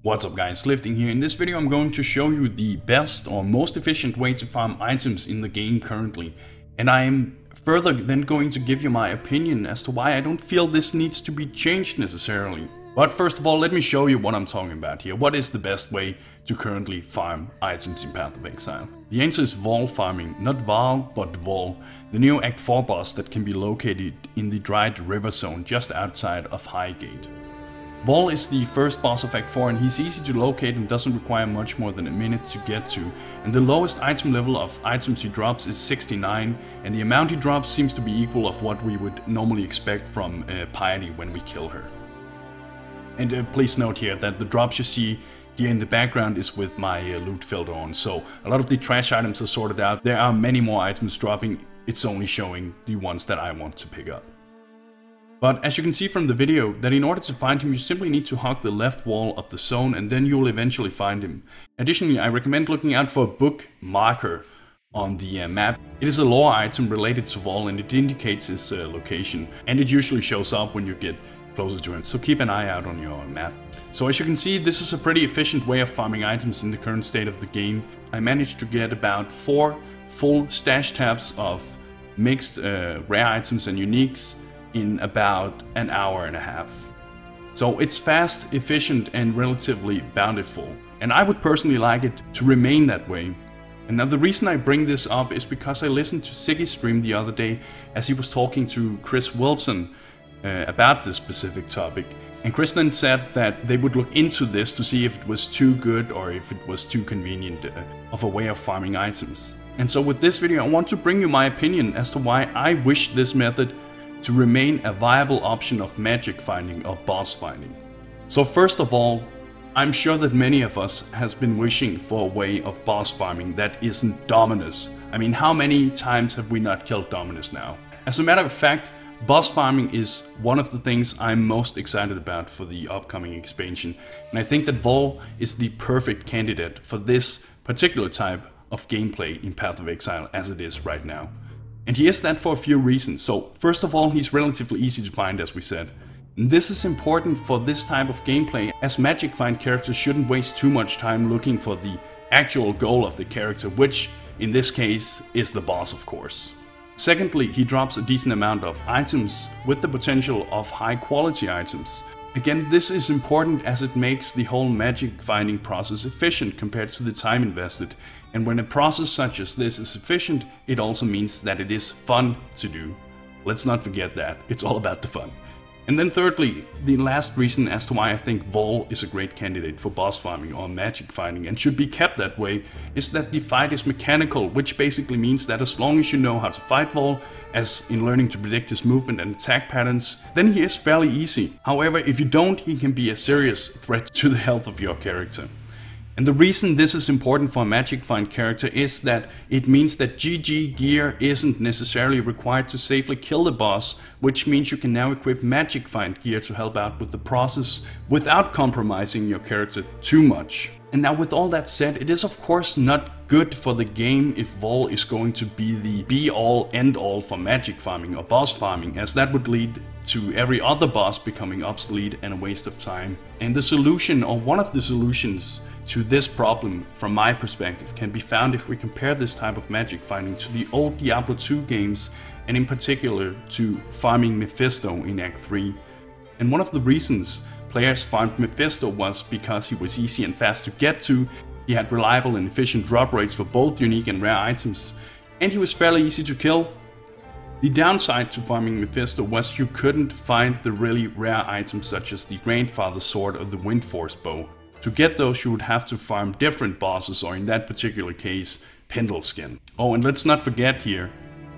What's up guys, Lifting here. In this video I'm going to show you the best or most efficient way to farm items in the game currently. And I am further then going to give you my opinion as to why I don't feel this needs to be changed necessarily. But first of all, let me show you what I'm talking about here. What is the best way to currently farm items in Path of Exile? The answer is Voll farming, not Voll, but Voll, the new Act 4 boss that can be located in the dried river zone just outside of Highgate. Voll is the first boss of Act 4 and he's easy to locate and doesn't require much more than a minute to get to. And the lowest item level of items he drops is 69, and the amount he drops seems to be equal of what we would normally expect from Piety when we kill her. And please note here that the drops you see here in the background is with my loot filter on, so a lot of the trash items are sorted out. There are many more items dropping, it's only showing the ones that I want to pick up. But as you can see from the video, that in order to find him you simply need to hug the left wall of the zone and then you'll eventually find him. Additionally, I recommend looking out for a book marker on the map. It is a lore item related to Voll and it indicates his location, and it usually shows up when you get closer to him, so keep an eye out on your map. So as you can see, this is a pretty efficient way of farming items in the current state of the game. I managed to get about 4 full stash tabs of mixed rare items and uniques in about an hour and a half. So it's fast, efficient and relatively bountiful, and I would personally like it to remain that way. And now the reason I bring this up is because I listened to Ziggy's stream the other day as he was talking to Chris Wilson about this specific topic, and Chris then said that they would look into this to see if it was too good or if it was too convenient of a way of farming items. And so with this video I want to bring you my opinion as to why I wish this method to remain a viable option of magic finding or boss finding. So first of all, I'm sure that many of us has been wishing for a way of boss farming that isn't Dominus. I mean, how many times have we not killed Dominus now? As a matter of fact, boss farming is one of the things I'm most excited about for the upcoming expansion, and I think that Voll is the perfect candidate for this particular type of gameplay in Path of Exile as it is right now. And he is that for a few reasons. So first of all, he's relatively easy to find, as we said. And this is important for this type of gameplay, as magic find characters shouldn't waste too much time looking for the actual goal of the character, which in this case is the boss, of course. Secondly, he drops a decent amount of items with the potential of high quality items. Again, this is important as it makes the whole magic finding process efficient compared to the time invested. And when a process such as this is efficient, it also means that it is fun to do. Let's not forget that, it's all about the fun. And then thirdly, the last reason as to why I think Voll is a great candidate for boss farming or magic finding and should be kept that way is that the fight is mechanical, which basically means that as long as you know how to fight Voll, as in learning to predict his movement and attack patterns, then he is fairly easy. However, if you don't, he can be a serious threat to the health of your character. And the reason this is important for a magic find character is that it means that GG gear isn't necessarily required to safely kill the boss, which means you can now equip magic find gear to help out with the process without compromising your character too much. And now with all that said, it is of course not good for the game if Voll is going to be the be-all end-all for magic farming or boss farming, as that would lead to every other boss becoming obsolete and a waste of time. And the solution, or one of the solutions to this problem from my perspective, can be found if we compare this type of magic finding to the old Diablo 2 games, and in particular to farming Mephisto in Act 3. And one of the reasons players farmed Mephisto was because he was easy and fast to get to, he had reliable and efficient drop rates for both unique and rare items, and he was fairly easy to kill. The downside to farming Mephisto was you couldn't find the really rare items such as the Grandfather Sword or the Wind Force Bow. To get those you would have to farm different bosses, or in that particular case, Pendleskin. Oh, and let's not forget here,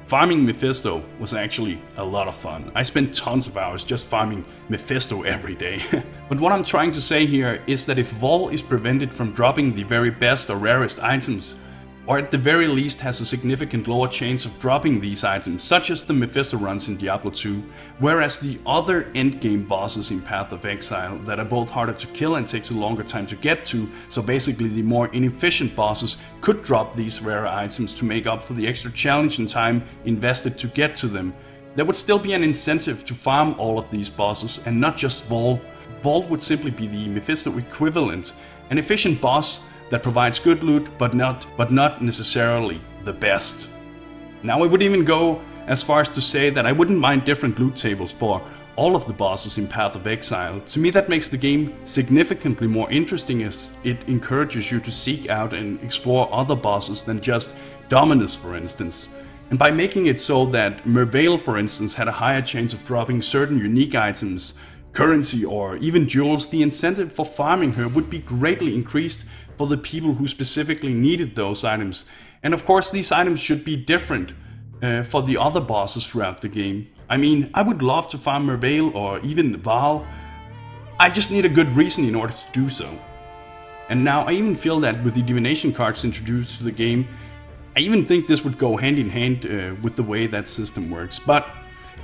farming Mephisto was actually a lot of fun. I spent tons of hours just farming Mephisto every day. But what I'm trying to say here is that if Voll is prevented from dropping the very best or rarest items, or at the very least has a significant lower chance of dropping these items, such as the Mephisto runs in Diablo 2, whereas the other endgame bosses in Path of Exile that are both harder to kill and takes a longer time to get to, so basically the more inefficient bosses could drop these rare items to make up for the extra challenge and time invested to get to them, there would still be an incentive to farm all of these bosses and not just Voll, Voll would simply be the Mephisto equivalent, an efficient boss that provides good loot, but not necessarily the best. Now I would even go as far as to say that I wouldn't mind different loot tables for all of the bosses in Path of Exile. To me that makes the game significantly more interesting, as it encourages you to seek out and explore other bosses than just Dominus, for instance. And by making it so that Merveil, for instance, had a higher chance of dropping certain unique items, currency or even jewels, the incentive for farming her would be greatly increased for the people who specifically needed those items. And of course these items should be different for the other bosses throughout the game. I mean, I would love to farm Merveil or even Voll. I just need a good reason in order to do so. And now I even feel that with the divination cards introduced to the game, I even think this would go hand in hand with the way that system works. But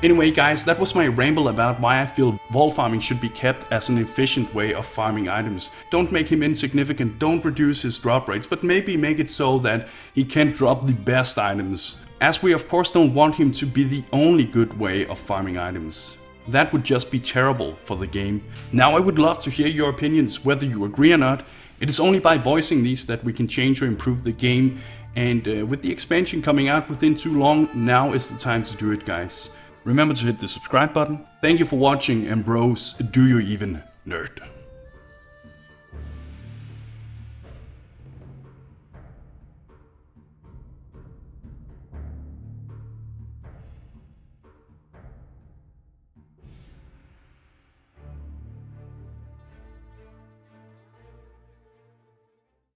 anyway guys, that was my ramble about why I feel Voll farming should be kept as an efficient way of farming items. Don't make him insignificant, don't reduce his drop rates, but maybe make it so that he can drop the best items. As we of course don't want him to be the only good way of farming items. That would just be terrible for the game. Now I would love to hear your opinions, whether you agree or not. It is only by voicing these that we can change or improve the game, and with the expansion coming out within too long, now is the time to do it guys. Remember to hit the subscribe button. Thank you for watching, and bros, do you even nerd?